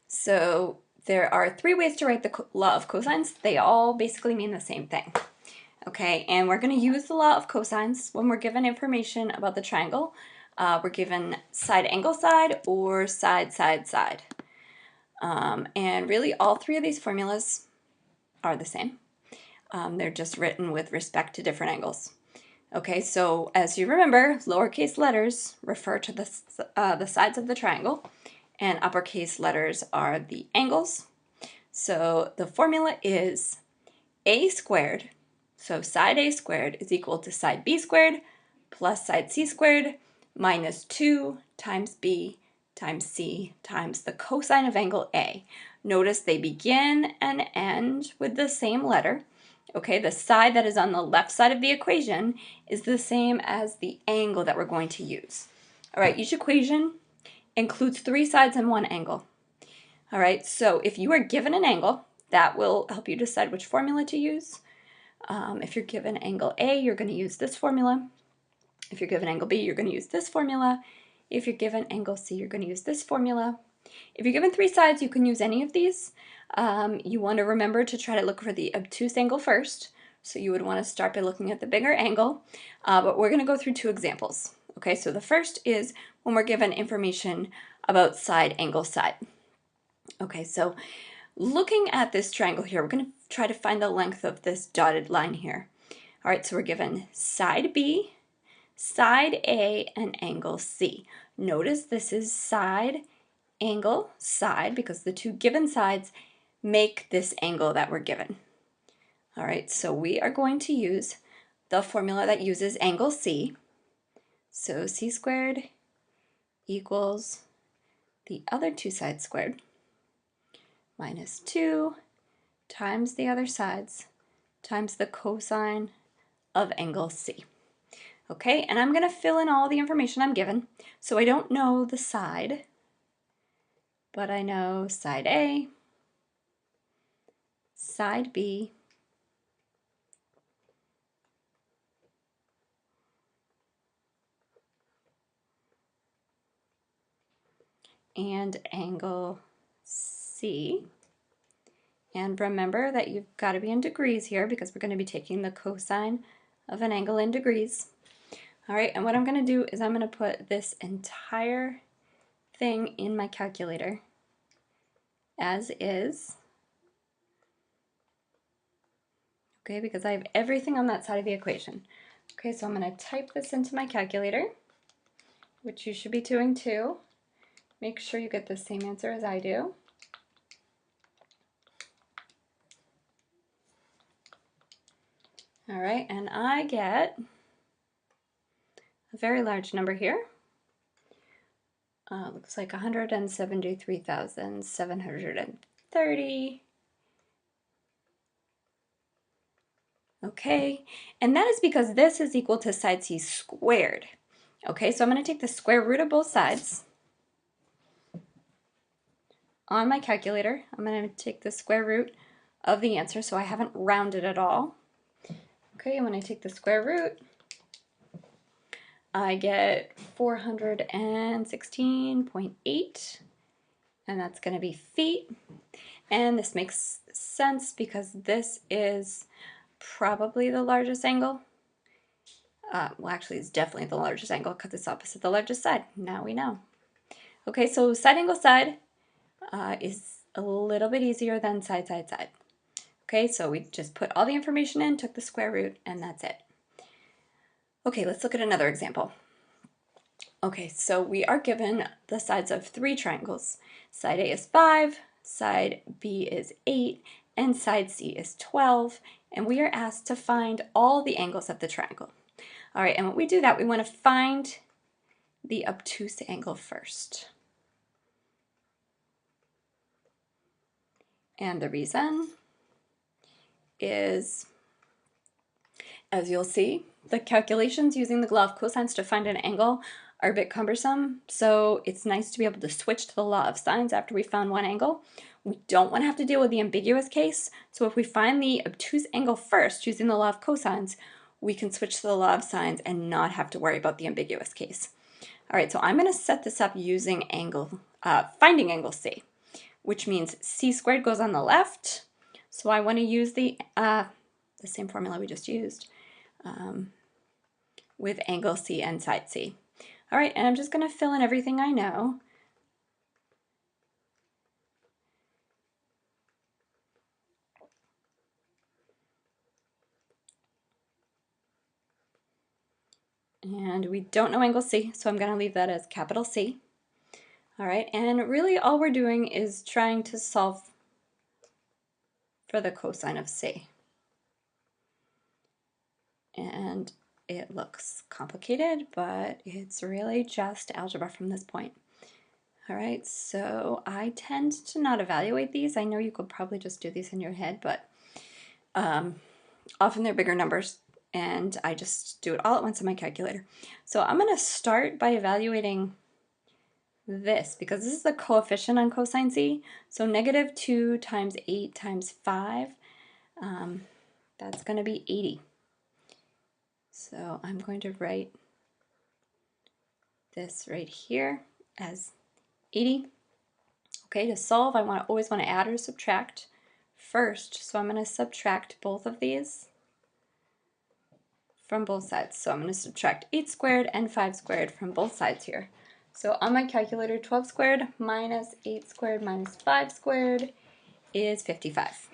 So there are three ways to write the law of cosines. They all basically mean the same thing. Okay, and we're going to use the law of cosines when we're given information about the triangle. We're given side angle side or side side side. And really all three of these formulas are the same. They're just written with respect to different angles. Okay, so as you remember, lowercase letters refer to the sides of the triangle, and uppercase letters are the angles. So the formula is a squared, so side a squared is equal to side b squared plus side c squared minus 2 times b times c times the cosine of angle A. Notice they begin and end with the same letter. Okay, the side that is on the left side of the equation is the same as the angle that we're going to use. All right, each equation includes three sides and one angle. All right, so if you are given an angle, that will help you decide which formula to use. If you're given angle A, you're going to use this formula. If you're given angle B, you're going to use this formula. If you're given angle C, you're going to use this formula. If you're given three sides, you can use any of these. You want to remember to try to look for the obtuse angle first. So you would want to start by looking at the bigger angle. But we're going to go through two examples. Okay, so the first is when we're given information about side angle side. Okay, so looking at this triangle here, we're going to try to find the length of this dotted line here. All right, so we're given side B, side A, and angle C. Notice this is side, angle, side, because the two given sides make this angle that we're given. All right, so we are going to use the formula that uses angle C. So c squared equals the other two sides squared minus 2 times the other sides times the cosine of angle C. Okay, and I'm going to fill in all the information I'm given. So I don't know the side, but I know side A, side B, and angle C. And remember that you've got to be in degrees here because we're going to be taking the cosine of an angle in degrees. All right, and what I'm going to do is I'm going to put this entire thing in my calculator as is. Okay, because I have everything on that side of the equation. Okay, so I'm going to type this into my calculator, which you should be doing too. Make sure you get the same answer as I do. All right, and I get a very large number here. Looks like 173,730. Okay, and that is because this is equal to side c squared. Okay, so I'm going to take the square root of both sides. On my calculator, I'm going to take the square root of the answer, so I haven't rounded at all. Okay, and when I take the square root, I get 416.8, and that's going to be feet. And this makes sense because this is probably the largest angle. Well, actually, it's definitely the largest angle because it's opposite the largest side. Now we know. Okay, so side angle side is a little bit easier than side side side. Okay, so we just put all the information in, took the square root, and that's it. Okay, let's look at another example. Okay, so we are given the sides of three triangles. Side A is 5, side B is 8, and side C is 12, and we are asked to find all the angles of the triangle. All right, and when we do that, we want to find the obtuse angle first. And the reason is, as you'll see, the calculations using the law of cosines to find an angle are a bit cumbersome, so it's nice to be able to switch to the law of sines after we found one angle. We don't want to have to deal with the ambiguous case, so if we find the obtuse angle first using the law of cosines, we can switch to the law of sines and not have to worry about the ambiguous case. All right, so I'm going to set this up using finding angle C. which means c squared goes on the left. So I want to use the same formula we just used with angle C and side C. All right, and I'm just going to fill in everything I know. And we don't know angle C, so I'm going to leave that as capital C. All right, and really all we're doing is trying to solve for the cosine of C. And it looks complicated, but it's really just algebra from this point. All right, so I tend to not evaluate these. I know you could probably just do these in your head, but often they're bigger numbers, and I just do it all at once on my calculator. So I'm going to start by evaluating this, because this is the coefficient on cosine C. So negative 2 times 8 times 5, that's going to be 80. So I'm going to write this right here as 80. Okay, to solve, I always want to add or subtract first. So I'm going to subtract both of these from both sides. So I'm going to subtract 8 squared and 5 squared from both sides here. So on my calculator, 12 squared minus 8 squared minus 5 squared is 55.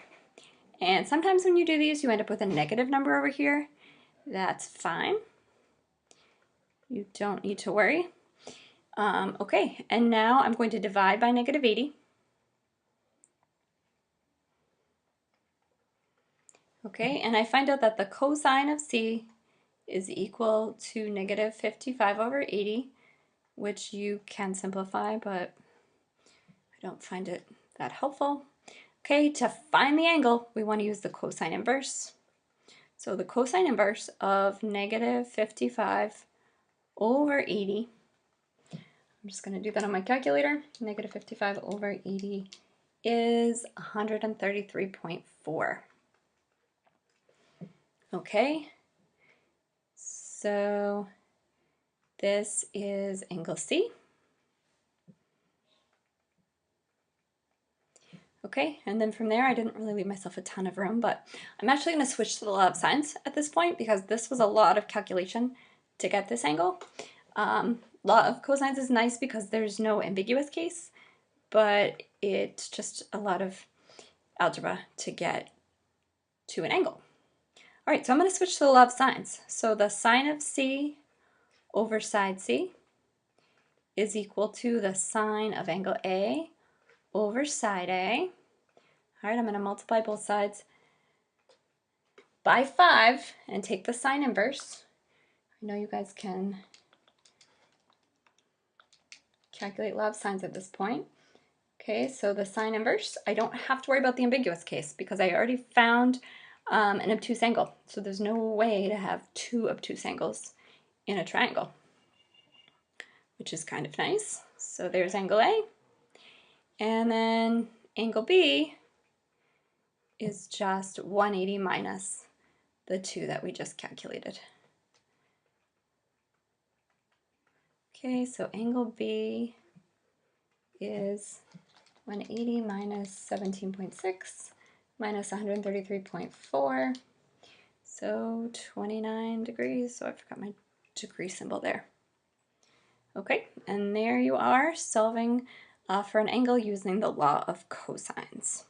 And sometimes when you do these, you end up with a negative number over here. That's fine. You don't need to worry. Okay, and now I'm going to divide by negative 80. Okay, and I find out that the cosine of C is equal to negative 55 over 80, which you can simplify, but I don't find it that helpful. Okay, to find the angle, we want to use the cosine inverse. So the cosine inverse of negative 55 over 80, I'm just going to do that on my calculator. Negative 55 over 80 is 133.4. Okay, so this is angle C. Okay, and then from there I didn't really leave myself a ton of room, but I'm actually going to switch to the law of sines at this point because this was a lot of calculation to get this angle. Law of cosines is nice because there's no ambiguous case, but it's just a lot of algebra to get to an angle. All right, so I'm going to switch to the law of sines. So the sine of C over side C is equal to the sine of angle A over side A. All right, I'm going to multiply both sides by 5 and take the sine inverse. I know you guys can calculate law of sines at this point. Okay, so the sine inverse, I don't have to worry about the ambiguous case because I already found an obtuse angle. So there's no way to have two obtuse angles in a triangle, which is kind of nice. So there's angle A. And then angle B is just 180 minus the 2 that we just calculated. Okay, so angle B is 180 minus 17.6 minus 133.4, so 29 degrees, so I forgot my degree symbol there. Okay, and there you are solving for an angle using the law of cosines.